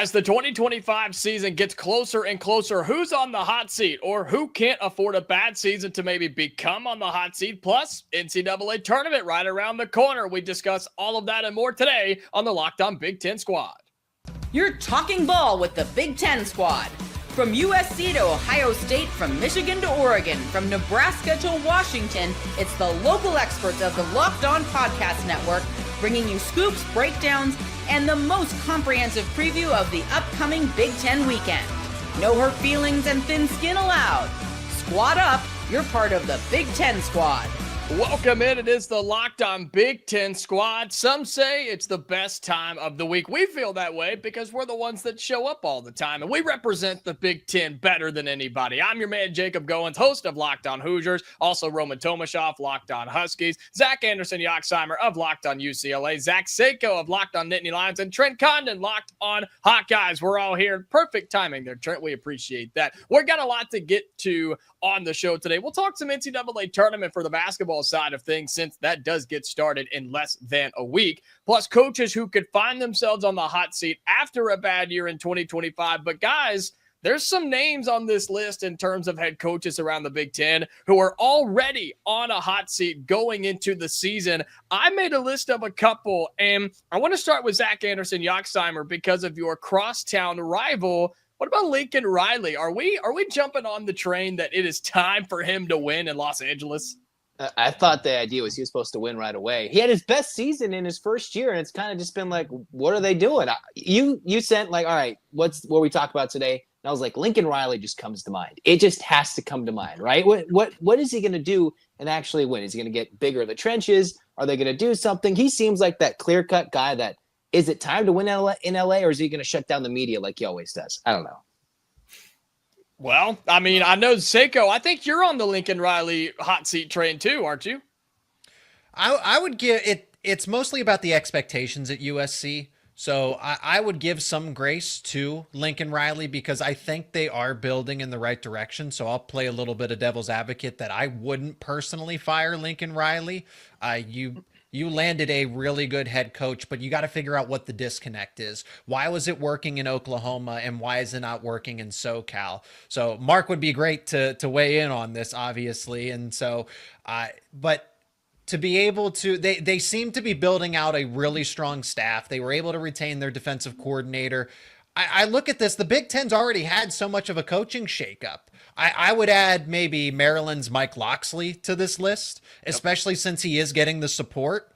As the 2025 season gets closer and closer, who's on the hot seat or who can't afford a bad season to maybe become on the hot seat? Plus, NCAA tournament right around the corner. We discuss all of that and more today on the Locked On Big Ten Squad. You're talking ball with the Big Ten Squad. From USC to Ohio State, from Michigan to Oregon, from Nebraska to Washington, it's the local experts of the Locked On Podcast Network bringing you scoops, breakdowns, and the most comprehensive preview of the upcoming Big Ten weekend. No hurt feelings and thin skin allowed. Squad up, you're part of the Big Ten Squad. Welcome in. It is the Locked On Big Ten Squad. Some say it's the best time of the week. We feel that way because we're the ones that show up all the time, and we represent the Big Ten better than anybody. I'm your man, Jacob Goins, host of Locked On Hoosiers, also Roman Tomashoff, Locked On Huskies, Zach Anderson-Yoxsimer of Locked On UCLA, Zach Seiko of Locked On Nittany Lions, and Trent Condon, Locked On Hawkeyes. We're all here. Perfect timing there, Trent. We appreciate that. We've got a lot to get to on the show today. We'll talk some NCAA tournament for the basketball side of things, since that does get started in less than a week. Plus, coaches who could find themselves on the hot seat after a bad year in 2025. But guys, there's some names on this list in terms of head coaches around the Big Ten who are already on a hot seat going into the season. I made a list of a couple, and I want to start with Zach Anderson-Yoxsimer because of your crosstown rival. What about Lincoln Riley? Are we jumping on the train that it is time for him to win in Los Angeles? I thought the idea was he was supposed to win right away. He had his best season in his first year, and it's kind of just been like, what are they doing? You sent like, all right, what we talk about today? And I was like, Lincoln Riley just comes to mind. It just has to come to mind, right? What is he going to do and actually win? Is he going to get bigger in the trenches? Are they going to do something? He seems like that clear-cut guy that, is it time to win in LA, or is he going to shut down the media like he always does? I don't know. Well, I mean, I know, Seiko, I think you're on the Lincoln Riley hot seat train too, aren't you? I would give it. It's mostly about the expectations at USC. So I would give some grace to Lincoln Riley because I think they are building in the right direction. So I'll play a little bit of devil's advocate that I wouldn't personally fire Lincoln Riley. You landed a really good head coach, but you got to figure out what the disconnect is. Why was it working in Oklahoma and why is it not working in SoCal? So Mark would be great to weigh in on this, obviously. And so, but to be able to, they seem to be building out a really strong staff. They were able to retain their defensive coordinator. I look at this, the Big Ten's already had so much of a coaching shakeup. I would add maybe Maryland's Mike Loxley to this list, especially since he is getting the support.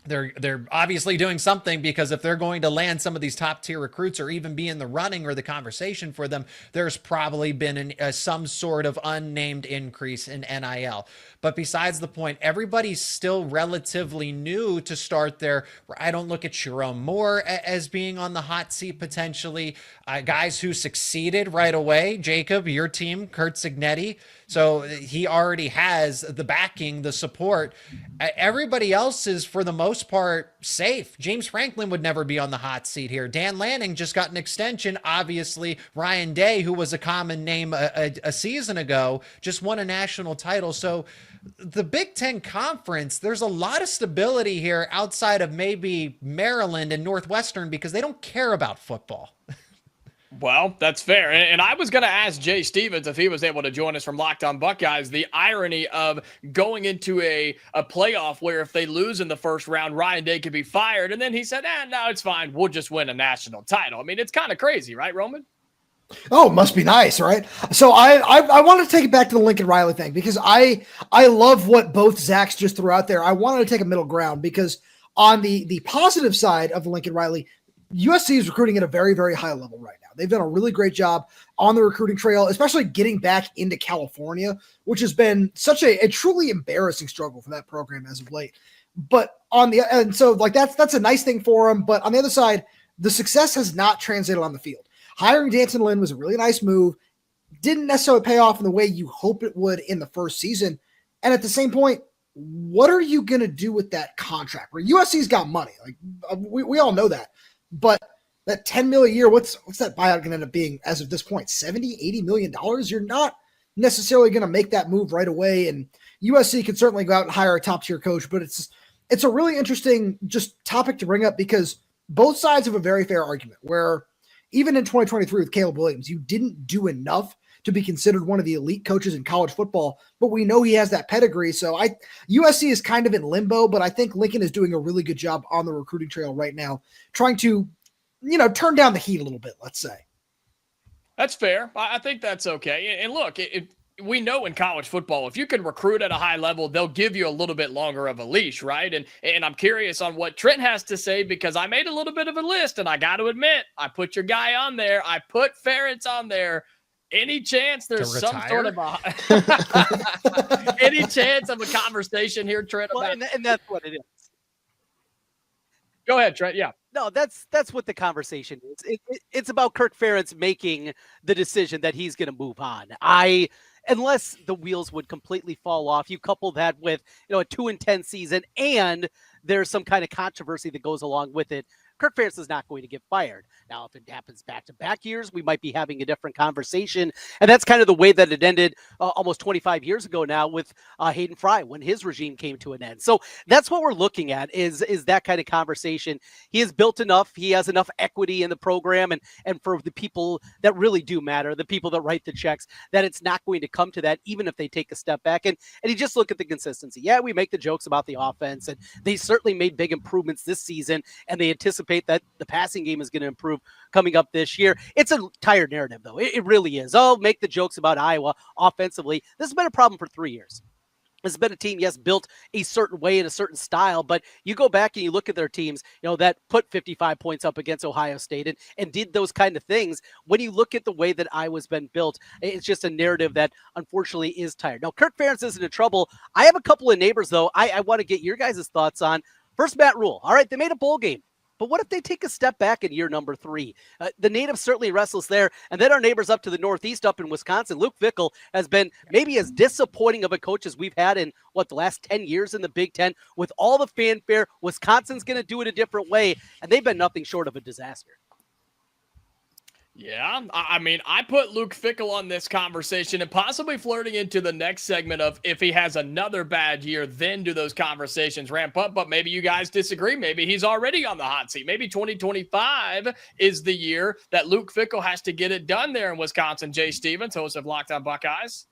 They're obviously doing something, because if they're going to land some of these top tier recruits or even be in the running or the conversation for them, there's probably been some sort of unnamed increase in NIL. But besides the point, everybody's still relatively new to start there. I don't look at Jerome Moore as being on the hot seat potentially. Guys who succeeded right away, Jacob, your team, Kurt Signetti. So he already has the backing, the support. Everybody else is, for the most part, safe. James Franklin would never be on the hot seat here. Dan Lanning just got an extension. Obviously, Ryan Day, who was a common name a season ago, just won a national title. So the Big Ten Conference, there's a lot of stability here outside of maybe Maryland and Northwestern, because they don't care about football. Well, that's fair. And I was going to ask Jay Stevens if he was able to join us from Locked On Buckeyes, the irony of going into a playoff where if they lose in the first round, Ryan Day could be fired. And then he said, no, it's fine. We'll just win a national title. I mean, it's kind of crazy, right, Roman? Oh, must be nice, right? So I want to take it back to the Lincoln Riley thing, because I love what both Zachs just threw out there. I wanted to take a middle ground, because on the positive side of the Lincoln Riley, USC is recruiting at a very, very high level right now. They've done a really great job on the recruiting trail, especially getting back into California, which has been such a truly embarrassing struggle for that program as of late. But that's a nice thing for them. But on the other side, the success has not translated on the field. Hiring Danton Lynn was a really nice move. Didn't necessarily pay off in the way you hope it would in the first season. And at the same point, what are you going to do with that contract? Where USC's got money. Like we all know that. But that $10 million a year, what's that buyout going to end up being as of this point? $70-80 million? You're not necessarily going to make that move right away. And USC could certainly go out and hire a top tier coach, but it's it's a really interesting just topic to bring up because both sides have a very fair argument where even in 2023 with Caleb Williams, you didn't do enough to be considered one of the elite coaches in college football, but we know he has that pedigree. So USC is kind of in limbo, but I think Lincoln is doing a really good job on the recruiting trail right now, trying to, turn down the heat a little bit, let's say. That's fair. I think that's okay. And look, we know in college football, if you can recruit at a high level, they'll give you a little bit longer of a leash, right? And I'm curious on what Trent has to say, because I made a little bit of a list, and I got to admit, I put your guy on there. I put Ferentz on there. Any chance there's some sort of any chance of a conversation here, Trent? Well, and that's what it is. Go ahead, Trent. Yeah. No, that's what the conversation is. It's about Kirk Ferentz making the decision that he's going to move on. Unless the wheels would completely fall off, you couple that with a 2-10 season, and there's some kind of controversy that goes along with it. Kirk Ferentz is not going to get fired. Now, if it happens back-to-back years, we might be having a different conversation. And that's kind of the way that it ended almost 25 years ago now with Hayden Fry when his regime came to an end. So that's what we're looking at is that kind of conversation. He has built enough. He has enough equity in the program and for the people that really do matter, the people that write the checks, that it's not going to come to that even if they take a step back. And you just look at the consistency. Yeah, we make the jokes about the offense, and they certainly made big improvements this season, and they anticipate that the passing game is going to improve coming up this year. It's a tired narrative, though. It really is. Oh, make the jokes about Iowa offensively. This has been a problem for 3 years. This has been a team, yes, built a certain way in a certain style, but you go back and you look at their teams, that put 55 points up against Ohio State and did those kind of things. When you look at the way that Iowa's been built, it's just a narrative that unfortunately is tired. Now, Kirk Ferentz isn't in trouble. I have a couple of neighbors, though, I want to get your guys' thoughts on. First, Matt Rule. All right, they made a bowl game. But what if they take a step back in year number 3? The natives certainly restless there. And then our neighbors up to the northeast, up in Wisconsin, Luke Fickell has been maybe as disappointing of a coach as we've had in, the last 10 years in the Big Ten. With all the fanfare, Wisconsin's going to do it a different way, and they've been nothing short of a disaster. Yeah, I mean, I put Luke Fickell on this conversation and possibly flirting into the next segment of if he has another bad year, then do those conversations ramp up. But maybe you guys disagree. Maybe he's already on the hot seat. Maybe 2025 is the year that Luke Fickell has to get it done there in Wisconsin. Jay Stevens, host of Locked On Buckeyes.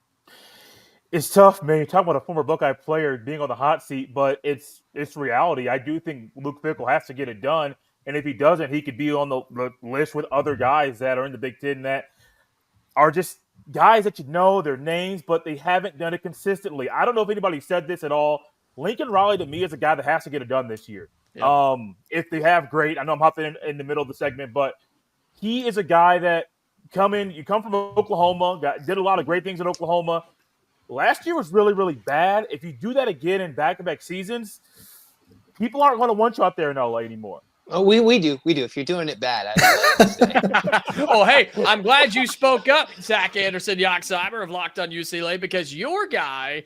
It's tough, man. You're talking about a former Buckeye player being on the hot seat, but it's reality. I do think Luke Fickell has to get it done. And if he doesn't, he could be on the list with other guys that are in the Big Ten that are just guys that their names, but they haven't done it consistently. I don't know if anybody said this at all. Lincoln Riley, to me, is a guy that has to get it done this year. Yeah. If they have, great. I know I'm hopping in the middle of the segment, but he is a guy that you come from Oklahoma, did a lot of great things in Oklahoma. Last year was really, really bad. If you do that again in back-to-back seasons, people aren't going to want you out there in LA anymore. Oh, we do. If you're doing it bad, Oh, hey, I'm glad you spoke up, Zach Anderson, Yoxsimer of Locked On UCLA, because your guy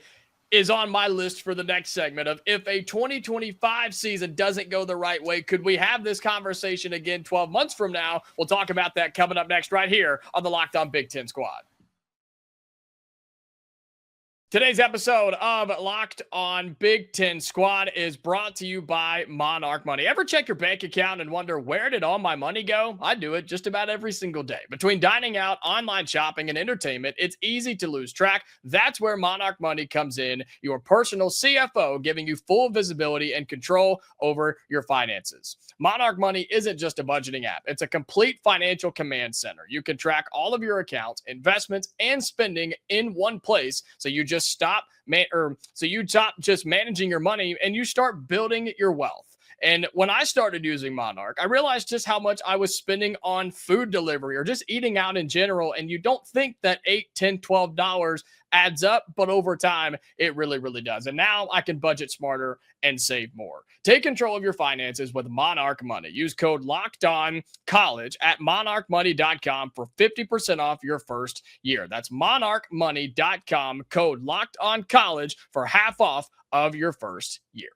is on my list for the next segment of if a 2025 season doesn't go the right way, could we have this conversation again 12 months from now? We'll talk about that coming up next right here on the Locked On Big Ten Squad. Today's episode of Locked On Big Ten Squad is brought to you by Monarch Money. Ever check your bank account and wonder, where did all my money go? I do it just about every single day. Between dining out, online shopping, and entertainment, it's easy to lose track. That's where Monarch Money comes in, your personal CFO, giving you full visibility and control over your finances. Monarch Money isn't just a budgeting app. It's a complete financial command center. You can track all of your accounts, investments, and spending in one place, so you stop just managing your money and you start building your wealth. And when I started using Monarch, I realized just how much I was spending on food delivery or just eating out in general. And you don't think that $8, $10, $12 adds up, but over time, it really, really does. And now I can budget smarter and save more. Take control of your finances with Monarch Money. Use code LOCKEDONCollege at monarchmoney.com for 50% off your first year. That's monarchmoney.com, code LOCKEDONCollege for half off of your first year.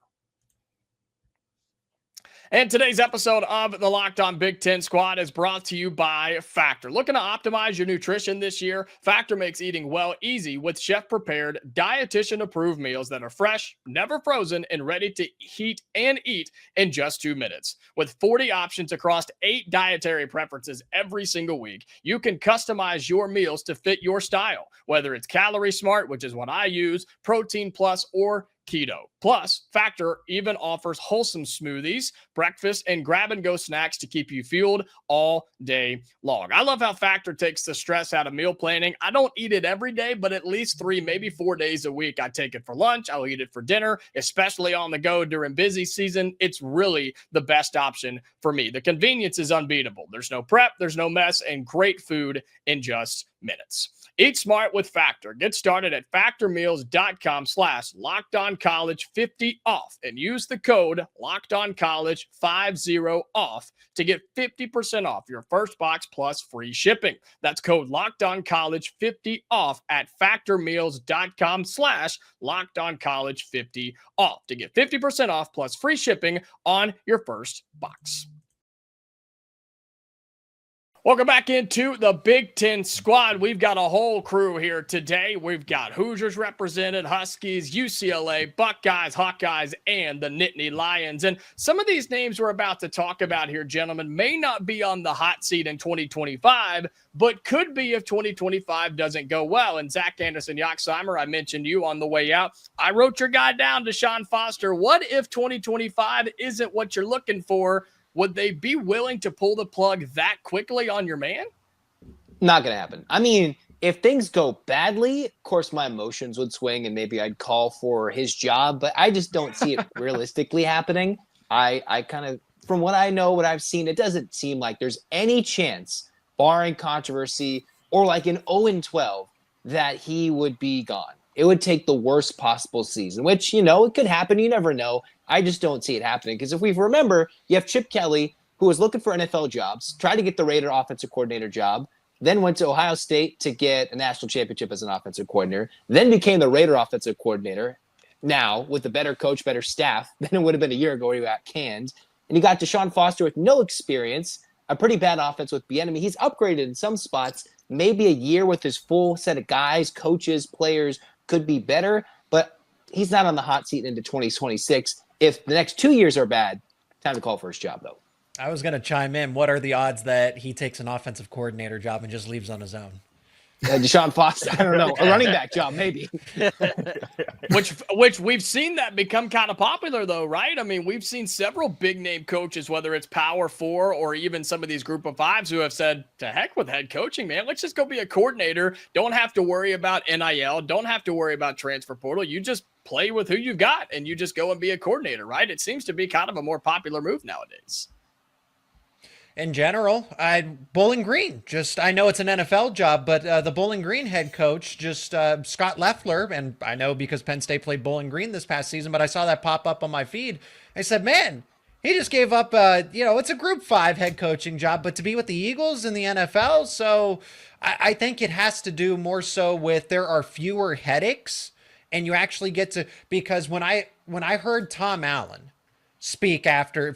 And today's episode of the Locked On Big Ten Squad is brought to you by Factor. Looking to optimize your nutrition this year? Factor makes eating well easy with chef-prepared, dietitian-approved meals that are fresh, never frozen, and ready to heat and eat in just 2 minutes. With 40 options across 8 dietary preferences every single week, you can customize your meals to fit your style, whether it's Calorie Smart, which is what I use, Protein Plus, or Keto. Plus, Factor even offers wholesome smoothies, breakfast, and grab-and-go snacks to keep you fueled all day long. I love how Factor takes the stress out of meal planning. I don't eat it every day, but at least 3, maybe 4 days a week. I take it for lunch. I'll eat it for dinner, especially on the go during busy season. It's really the best option for me. The convenience is unbeatable. There's no prep, there's no mess, and great food in just minutes. Eat smart with Factor. Get started at factormeals.com/LockedOnCollege50 off and use the code LockedOnCollege50 off to get 50% off your first box plus free shipping. That's code LockedOnCollege50 off at factormeals.com/LockedOnCollege50 off to get 50% off plus free shipping on your first box. Welcome back into the Big Ten Squad. We've got a whole crew here today. We've got Hoosiers represented, Huskies, UCLA, Buckeyes, Hawkeyes, and the Nittany Lions. And some of these names we're about to talk about here, gentlemen, may not be on the hot seat in 2025, but could be if 2025 doesn't go well. And Zach Anderson, Yoxheimer, I mentioned you on the way out. I wrote your guy down, Deshaun Foster. What if 2025 isn't what you're looking for? Would they be willing to pull the plug that quickly on your man? Not going to happen. I mean, if things go badly, of course, my emotions would swing and maybe I'd call for his job, but I just don't see it realistically happening. I kind of, from what I know, what I've seen, it doesn't seem like there's any chance, barring controversy or like an 0-12, that he would be gone. It would take the worst possible season, which, you know, it could happen. You never know. I just don't see it happening because if we remember, you have Chip Kelly, who was looking for NFL jobs, tried to get the Raider offensive coordinator job, then went to Ohio State to get a national championship as an offensive coordinator, then became the Raider offensive coordinator. Now, with a better coach, better staff than it would have been a year ago where he got canned. And you got Deshaun Foster with no experience, a pretty bad offense with Bieniemy. He's upgraded in some spots. Maybe a year with his full set of guys, coaches, players could be better, but he's not on the hot seat into 2026. If the next 2 years are bad, time to call for his job, though. I was going to chime in. What are the odds that he takes an offensive coordinator job and just leaves on his own? Deshaun Foster, I don't know. A running back job, maybe. Which we've seen that become kind of popular, though, right? I mean, we've seen several big-name coaches, whether it's Power 4 or even some of these Group of Fives, who have said, to heck with head coaching, man. Let's just go be a coordinator. Don't have to worry about NIL. Don't have to worry about transfer portal. You just play with who you've got, and you just go and be a coordinator, right? It seems to be kind of a more popular move nowadays. In general, Bowling Green. I know it's an NFL job, but the Bowling Green head coach, Scott Loeffler, and I know because Penn State played Bowling Green this past season, but I saw that pop up on my feed. I said, man, he just gave up, it's a Group 5 head coaching job, but to be with the Eagles in the NFL, so I think it has to do more so with there are fewer headaches, and you actually get to, because when I heard Tom Allen speak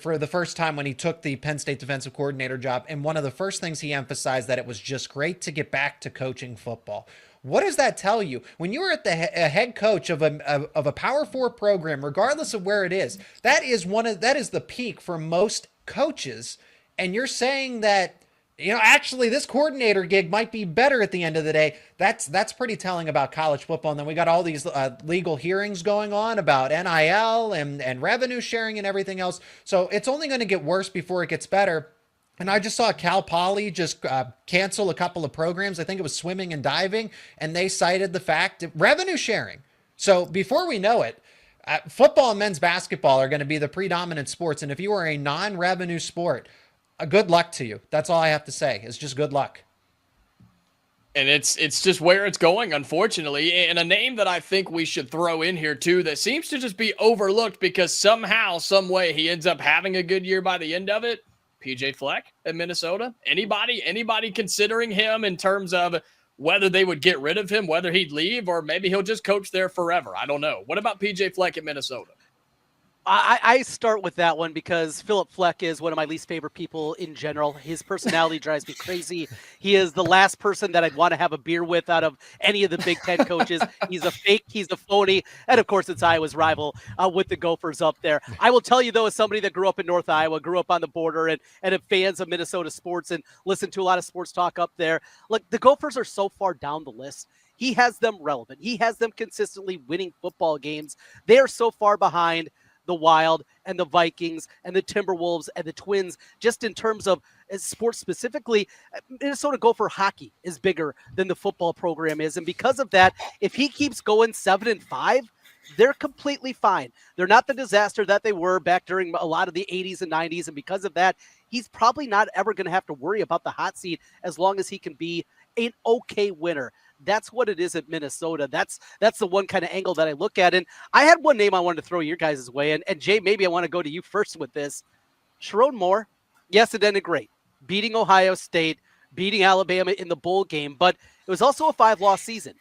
for the first time when he took the Penn State defensive coordinator job, and one of the first things he emphasized that it was just great to get back to coaching football. What does that tell you? When you are at the head coach of a Power 4 program, regardless of where it is, that is the peak for most coaches, and you're saying that, actually this coordinator gig might be better at the end of the day. That's pretty telling about college football. And then we got all these legal hearings going on about NIL and revenue sharing and everything else. So it's only going to get worse before it gets better. And I just saw Cal Poly just cancel a couple of programs. I think it was swimming and diving. And they cited the fact that revenue sharing. So before we know it, football and men's basketball are going to be the predominant sports. And if you are a non-revenue sport, good luck to you. That's all I have to say. It's just good luck. And it's just where it's going, unfortunately. And a name that I think we should throw in here, too, that seems to just be overlooked because somehow, some way, he ends up having a good year by the end of it. PJ Fleck at Minnesota. Anybody considering him in terms of whether they would get rid of him, whether he'd leave, or maybe he'll just coach there forever? I don't know. What about PJ Fleck at Minnesota? I start with that one because Philip Fleck is one of my least favorite people in general. His personality drives me crazy. He is the last person that I'd want to have a beer with out of any of the Big Ten coaches. He's a fake, he's a phony, and of course it's Iowa's rival with the Gophers up there. I will tell you, though, as somebody that grew up in North Iowa, grew up on the border, and fans of Minnesota sports and listen to a lot of sports talk up there, look, the Gophers are so far down the list. He has them relevant. He has them consistently winning football games. They are so far behind the Wild and the Vikings and the Timberwolves and the Twins, just in terms of sports specifically. Minnesota Gopher hockey is bigger than the football program is. And because of that, if he keeps going 7-5, they're completely fine. They're not the disaster that they were back during a lot of the 80s and 90s. And because of that, he's probably not ever going to have to worry about the hot seat as long as he can be an okay winner. That's what it is at Minnesota. That's the one kind of angle that I look at. And I had one name I wanted to throw your guys' way. And Jay, maybe I want to go to you first with this. Sherrod Moore, yes, it ended great. Beating Ohio State, beating Alabama in the bowl game, but it was also a 5-loss season.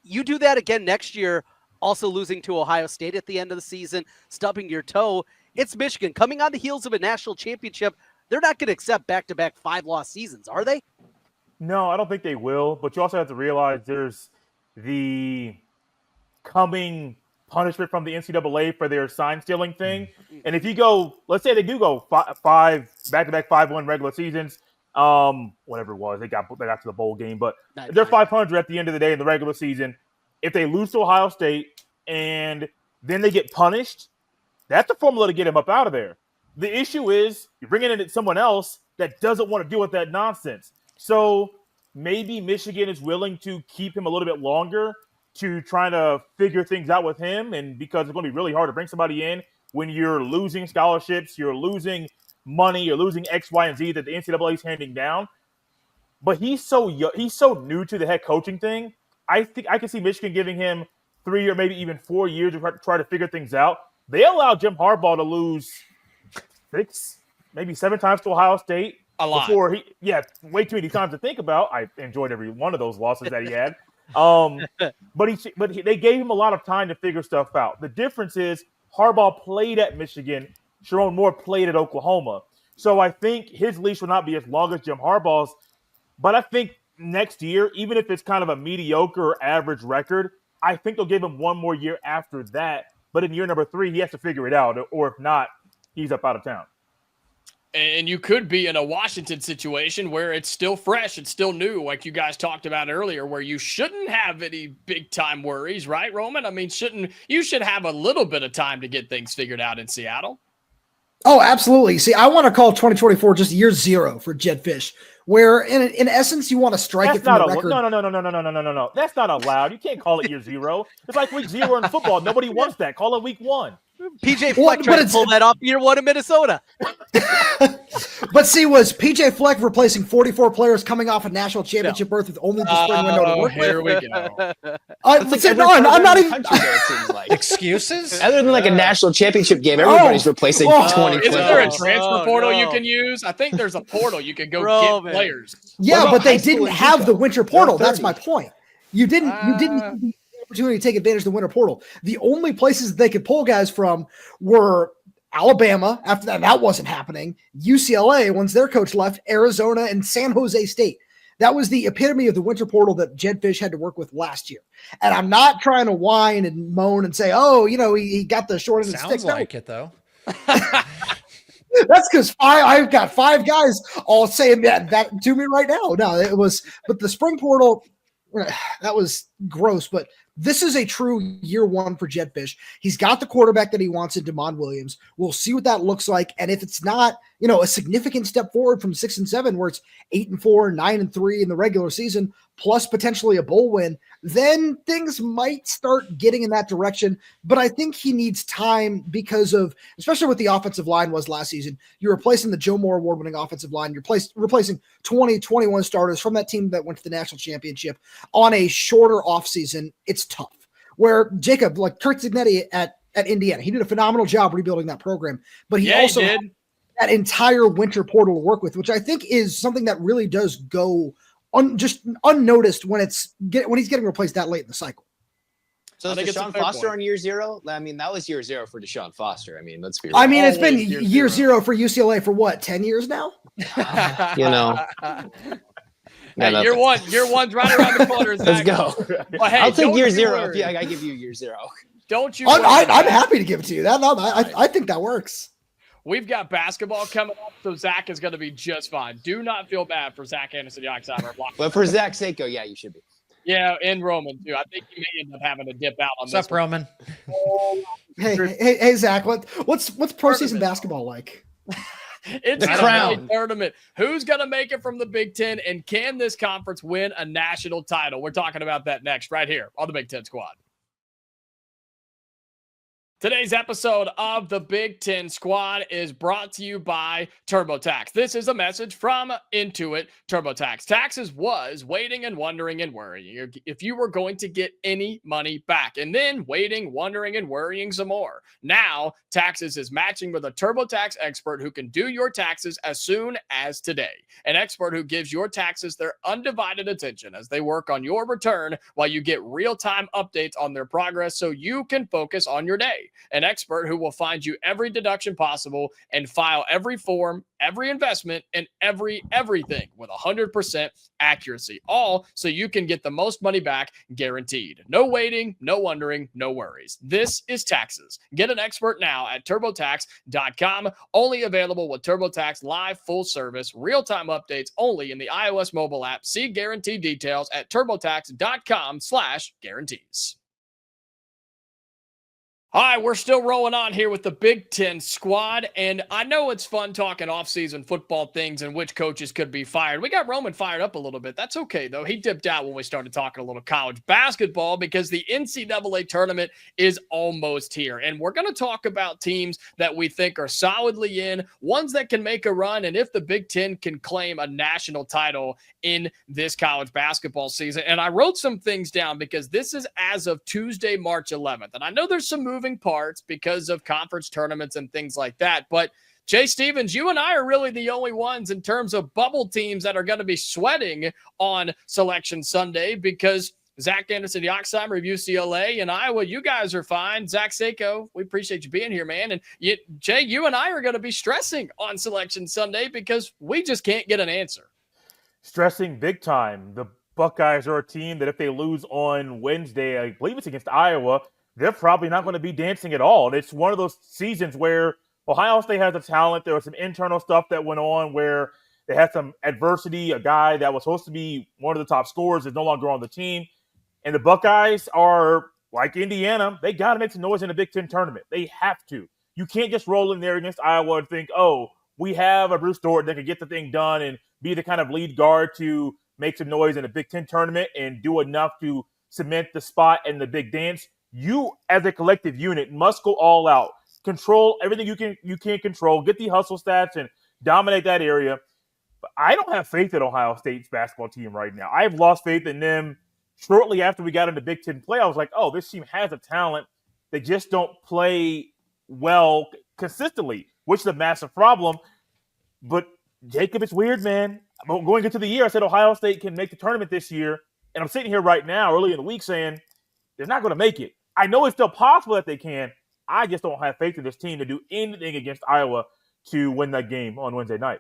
You do that again next year, also losing to Ohio State at the end of the season, stubbing your toe. It's Michigan coming on the heels of a national championship. They're not going to accept back-to-back 5-loss seasons, are they? No, I don't think they will. But you also have to realize there's the coming punishment from the NCAA for their sign stealing thing. And if you go, let's say they do go five back-to-back 5-1 regular seasons, whatever it was, they got to the bowl game, but they're 500 at the end of the day in the regular season. If they lose to Ohio State and then they get punished, that's the formula to get him up out of there. The issue is you're bringing in someone else that doesn't want to deal with that nonsense. So maybe Michigan is willing to keep him a little bit longer to try to figure things out with him. And because it's going to be really hard to bring somebody in when you're losing scholarships, you're losing money, you're losing X, Y, and Z that the NCAA is handing down. But he's so new to the head coaching thing. I think I can see Michigan giving him 3 or maybe even 4 years to try to figure things out. They allowed Jim Harbaugh to lose 6, maybe 7 times to Ohio State. A lot. Way too many times to think about. I enjoyed every one of those losses that he had. But they gave him a lot of time to figure stuff out. The difference is Harbaugh played at Michigan. Sherrod Moore played at Oklahoma. So I think his leash will not be as long as Jim Harbaugh's. But I think next year, even if it's kind of a mediocre or average record, I think they'll give him 1 more year after that. But in year number 3, he has to figure it out. Or if not, he's up out of town. And you could be in a Washington situation where it's still fresh, it's still new, like you guys talked about earlier, where you shouldn't have any big-time worries, right, Roman? I mean, you should have a little bit of time to get things figured out in Seattle. Oh, absolutely. See, I want to call 2024 just year 0 for Jedd Fisch, where in essence you want to strike it from the record. No. That's not allowed. You can't call it year 0. It's like week 0 in football. Nobody wants that. Call it week 1. PJ Fleck tried to pull that off year 1 in Minnesota. But see, was PJ Fleck replacing 44 players coming off a national championship berth with only the spring window to work here with? We go. I'm not even. It seems like. Excuses? Other than like a national championship game, everybody's replacing 20 Isn't there a players. transfer portal you can use? I think there's a portal you can go get players. Yeah, but they didn't and have JUCO? the winter portal. They're That's my point. You didn't have the opportunity to take advantage of the winter portal. The only places they could pull guys from were Alabama. After that wasn't happening. UCLA, once their coach left, Arizona, and San Jose State. That was the epitome of the winter portal that Jedd Fisch had to work with last year. And I'm not trying to whine and moan and say, oh, he got the short end of the stick. Sounds like it, though. That's because I've got 5 guys all saying that to me right now. No, it was, but the spring portal, that was gross. But this is a true year 1 for Jedd Fisch. He's got the quarterback that he wants in Damon Williams. We'll see what that looks like. And if it's not, a significant step forward from 6-7, where it's 8-4, 9-3 in the regular season, plus potentially a bowl win, then things might start getting in that direction. But I think he needs time because of, especially what the offensive line was last season. You're replacing the Joe Moore award-winning offensive line. You're replacing 20, 21 starters from that team that went to the national championship on a shorter offseason. It's tough. Where Jacob, like Kirk Zignetti at Indiana, he did a phenomenal job rebuilding that program. But he also had that entire winter portal to work with, which I think is something that really does go just unnoticed when he's getting replaced that late in the cycle. So is think it's a Deshaun fair Foster point. on year 0? I mean, that was year 0 for Deshaun Foster. I mean, let's be real. I mean, it's been Always year zero for UCLA for what, 10 years now? You know. Hey, Yeah, year one's right around the corner. Let's Zach. go. Well, hey, I'll take don't year you 0 worry. if I give you year 0. Don't you? I'm worry. happy to give it to you. I think that works. We've got basketball coming up, so Zach is going to be just fine. Do not feel bad for Zach Anderson-Yoxheimer. But for Zach's sake, yeah, you should be. Yeah, and Roman too. I think he may end up having to dip out on What's this up, Roman? Hey, Zach, what's postseason basketball like? It's The a crown. tournament. Who's going to make it from the Big Ten, and can this conference win a national title? We're talking about that next, right here on the Big Ten Squad. Today's episode of the Big Ten Squad is brought to you by TurboTax. This is a message from Intuit TurboTax. Taxes was waiting and wondering and worrying if you were going to get any money back, and then waiting, wondering, and worrying some more. Now, Taxes is matching with a TurboTax expert who can do your taxes as soon as today. An expert who gives your taxes their undivided attention as they work on your return while you get real-time updates on their progress so you can focus on your day. An expert who will find you every deduction possible and file every form, every investment, and everything with 100% accuracy. All so you can get the most money back guaranteed. No waiting, no wondering, no worries. This is Taxes. Get an expert now at TurboTax.com. Only available with TurboTax Live full service, real-time updates only in the iOS mobile app. See guarantee details at TurboTax.com/guarantees. All right, we're still rolling on here with the Big Ten Squad, and I know it's fun talking offseason football things and which coaches could be fired. We got Roman fired up a little bit. That's okay, though. He dipped out when we started talking a little college basketball because the NCAA tournament is almost here, and we're going to talk about teams that we think are solidly in, ones that can make a run, and if the Big Ten can claim a national title in this college basketball season. And I wrote some things down because this is as of Tuesday, March 11th, and I know there's some moving parts because of conference tournaments and things like that. But Jay Stevens, you and I are really the only ones in terms of bubble teams that are going to be sweating on Selection Sunday because Zach Anderson-Yoxheimer of UCLA and Iowa, you guys are fine. Zach Seiko, we appreciate you being here, man. And Jay, you and I are going to be stressing on Selection Sunday because we just can't get an answer. Stressing big time. The Buckeyes are a team that if they lose on Wednesday, I believe it's against Iowa, they're probably not going to be dancing at all. And it's one of those seasons where Ohio State has the talent. There was some internal stuff that went on where they had some adversity. A guy that was supposed to be one of the top scorers is no longer on the team. And the Buckeyes are like Indiana. They got to make some noise in the Big Ten tournament. They have to. You can't just roll in there against Iowa and think, oh, we have a Bruce Dort that can get the thing done and be the kind of lead guard to make some noise in the Big Ten tournament and do enough to cement the spot in the big dance. You, as a collective unit, must go all out. Control everything you can control. Get the hustle stats and dominate that area. But I don't have faith in Ohio State's basketball team right now. I've lost faith in them shortly after we got into Big Ten play. I was like, oh, this team has a talent. They just don't play well consistently, which is a massive problem. But Jacob, it's weird, man. Going into the year, I said Ohio State can make the tournament this year. And I'm sitting here right now, early in the week, saying they're not going to make it. I know it's still possible that they can. I just don't have faith in this team to do anything against Iowa to win that game on Wednesday night.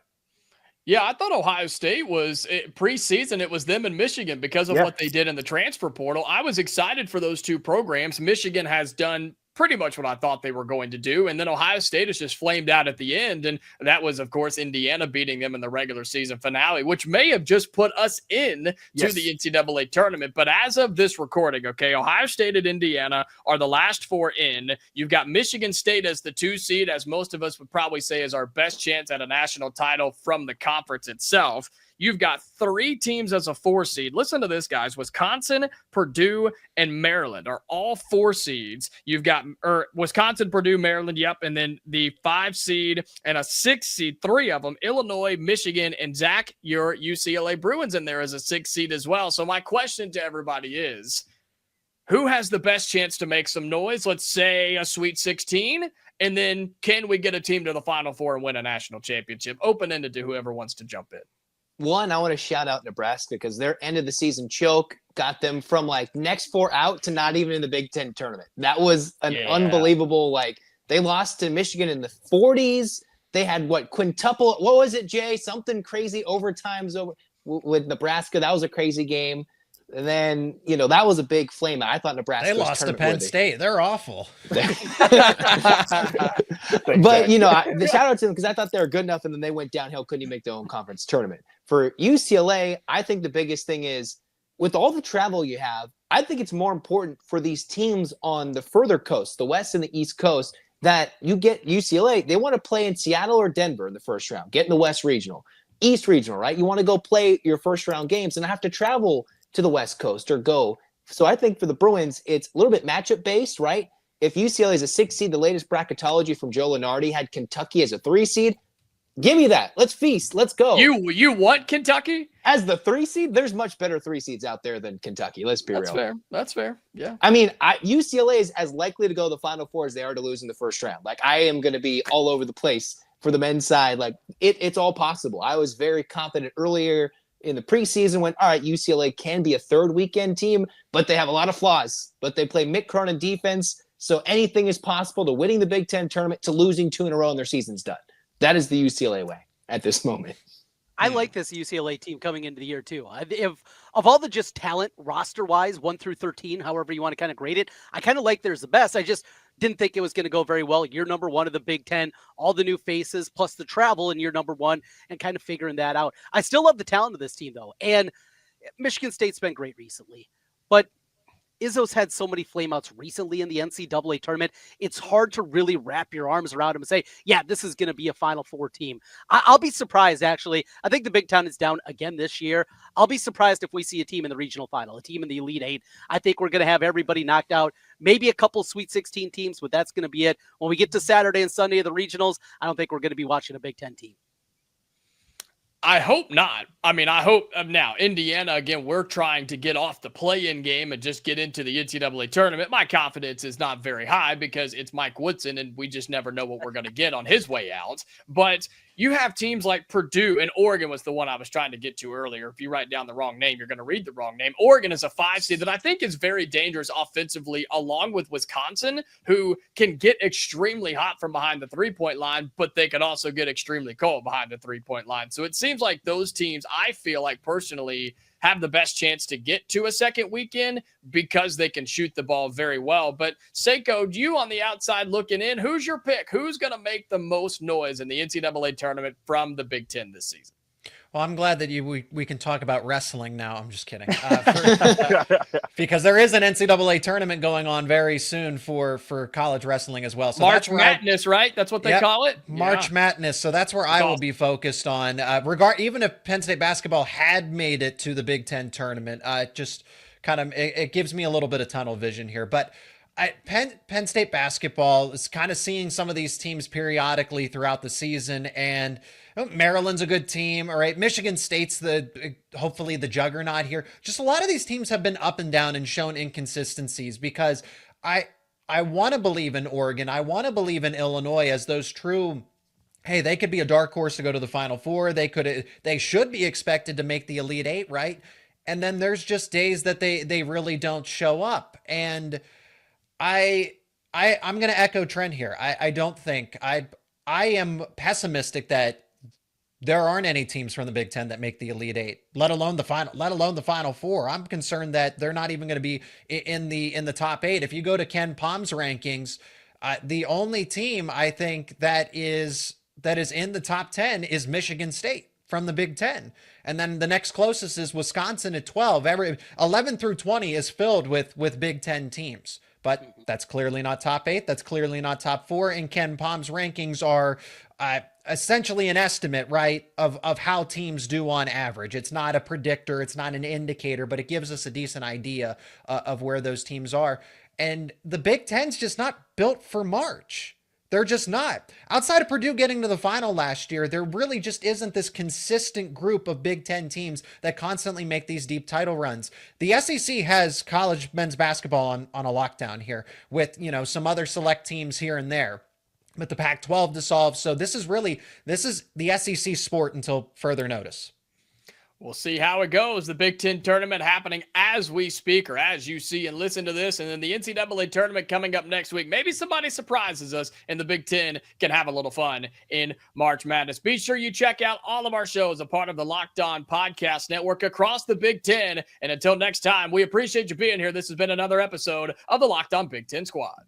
Yeah, I thought Ohio State was preseason. It was them and Michigan because of what they did in the transfer portal. I was excited for those two programs. Michigan has done pretty much what I thought they were going to do. And then Ohio State has just flamed out at the end. And that was, of course, Indiana beating them in the regular season finale, which may have just put us in to the NCAA tournament. But as of this recording, okay, Ohio State and Indiana are the last four in. You've got Michigan State as the 2 seed, as most of us would probably say is our best chance at a national title from the conference itself. You've got 3 teams as a 4 seed. Listen to this, guys. Wisconsin, Purdue, and Maryland are all 4 seeds. You've got Wisconsin, Purdue, Maryland, yep, and then the 5 seed and a 6 seed, 3 of them, Illinois, Michigan, and Zach, your UCLA Bruins in there as a 6 seed as well. So my question to everybody is, who has the best chance to make some noise? Let's say a Sweet 16, and then can we get a team to the Final Four and win a national championship? Open-ended to whoever wants to jump in. One, I want to shout out Nebraska because their end of the season choke got them from like next 4 out to not even in the Big Ten tournament. That was an unbelievable, like they lost to Michigan in the 40s. They had quintuple, what was it, Jay? Something crazy overtimes with Nebraska. That was a crazy game. And then, that was a big flame out. I thought Nebraska They lost to Penn State. They're awful. But, the shout out to them because I thought they were good enough, and then they went downhill, couldn't even make their own conference tournament. For UCLA, I think the biggest thing is with all the travel you have, I think it's more important for these teams on the further coast, the West and the East Coast, that you get UCLA. They want to play in Seattle or Denver in the first round, get in the West Regional, East Regional, right? You want to go play your first round games and have to travel to the West Coast or go. So I think for the Bruins, it's a little bit matchup based, right? If UCLA is a 6 seed, the latest bracketology from Joe Lunardi had Kentucky as a 3 seed. Give me that. Let's feast. Let's go. You want Kentucky? As the 3 seed? There's much better 3 seeds out there than Kentucky. Let's be real. That's fair. Yeah. I mean, UCLA is as likely to go to the Final Four as they are to lose in the first round. Like, I am going to be all over the place for the men's side. Like, it's all possible. I was very confident earlier in the preseason when, all right, UCLA can be a third weekend team, but they have a lot of flaws. But they play Mick Cronin defense, so anything is possible to winning the Big Ten tournament to losing 2 in a row and their season's done. That is the UCLA way at this moment. I like this UCLA team coming into the year too. If of all the just talent roster-wise, 1 through 13, however you want to kind of grade it, I kind of like theirs the best. I just didn't think it was going to go very well. Year number 1 of the Big Ten, all the new faces, plus the travel in year number 1, and kind of figuring that out. I still love the talent of this team though, and Michigan State's been great recently, but Izzo's had so many flameouts recently in the NCAA tournament. It's hard to really wrap your arms around him and say, yeah, this is going to be a Final Four team. I'll be surprised, actually. I think the Big Ten is down again this year. I'll be surprised if we see a team in the regional final, a team in the Elite Eight. I think we're going to have everybody knocked out. Maybe a couple Sweet 16 teams, but that's going to be it. When we get to Saturday and Sunday of the regionals, I don't think we're going to be watching a Big Ten team. I hope not. I mean, I hope now Indiana, again, we're trying to get off the play-in game and just get into the NCAA tournament. My confidence is not very high because it's Mike Woodson and we just never know what we're going to get on his way out. But you have teams like Purdue, and Oregon was the one I was trying to get to earlier. If you write down the wrong name, you're going to read the wrong name. Oregon is a 5 seed that I think is very dangerous offensively, along with Wisconsin, who can get extremely hot from behind the three-point line, but they can also get extremely cold behind the three-point line. So it seems like those teams, I feel like personally, have the best chance to get to a second weekend because they can shoot the ball very well. But Seiko, you on the outside looking in, who's your pick? Who's going to make the most noise in the NCAA tournament from the Big Ten this season? Well, I'm glad that we can talk about wrestling now. I'm just kidding. Because there is an NCAA tournament going on very soon for college wrestling as well. So March Madness, right? That's what they call it? March Madness. So that's where I will be focused on. Even if Penn State basketball had made it to the Big Ten tournament, it gives me a little bit of tunnel vision here. But Penn State basketball is kind of seeing some of these teams periodically throughout the season, and Maryland's a good team. All right. Michigan State's hopefully the juggernaut here. Just a lot of these teams have been up and down and shown inconsistencies because I want to believe in Oregon. I want to believe in Illinois as those true, hey, they could be a dark horse to go to the Final Four. They should be expected to make the Elite Eight, right? And then there's just days that they really don't show up. And I'm going to echo Trent here. I don't think I am pessimistic that there aren't any teams from the Big Ten that make the Elite Eight, let alone the Final Four. I'm concerned that they're not even going to be in the top 8. If you go to Ken Palm's rankings, the only team I think that is in the top 10 is Michigan State from the Big Ten. And then the next closest is Wisconsin at 12. 11 through 20 is filled with Big Ten teams. But that's clearly not top 8. That's clearly not top 4. And Ken Palm's rankings are essentially an estimate, right, of how teams do on average. It's not a predictor. It's not an indicator, but it gives us a decent idea of where those teams are. And the Big Ten's just not built for March. They're just not. Outside of Purdue getting to the final last year, there really just isn't this consistent group of Big Ten teams that constantly make these deep title runs. The SEC has college men's basketball on a lockdown here with, some other select teams here and there, but the Pac-12 dissolved. So this is the SEC sport until further notice. We'll see how it goes. The Big Ten tournament happening as we speak, or as you see and listen to this. And then the NCAA tournament coming up next week. Maybe somebody surprises us and the Big Ten can have a little fun in March Madness. Be sure you check out all of our shows, a part of the Locked On Podcast Network across the Big Ten. And until next time, we appreciate you being here. This has been another episode of the Locked On Big Ten Squad.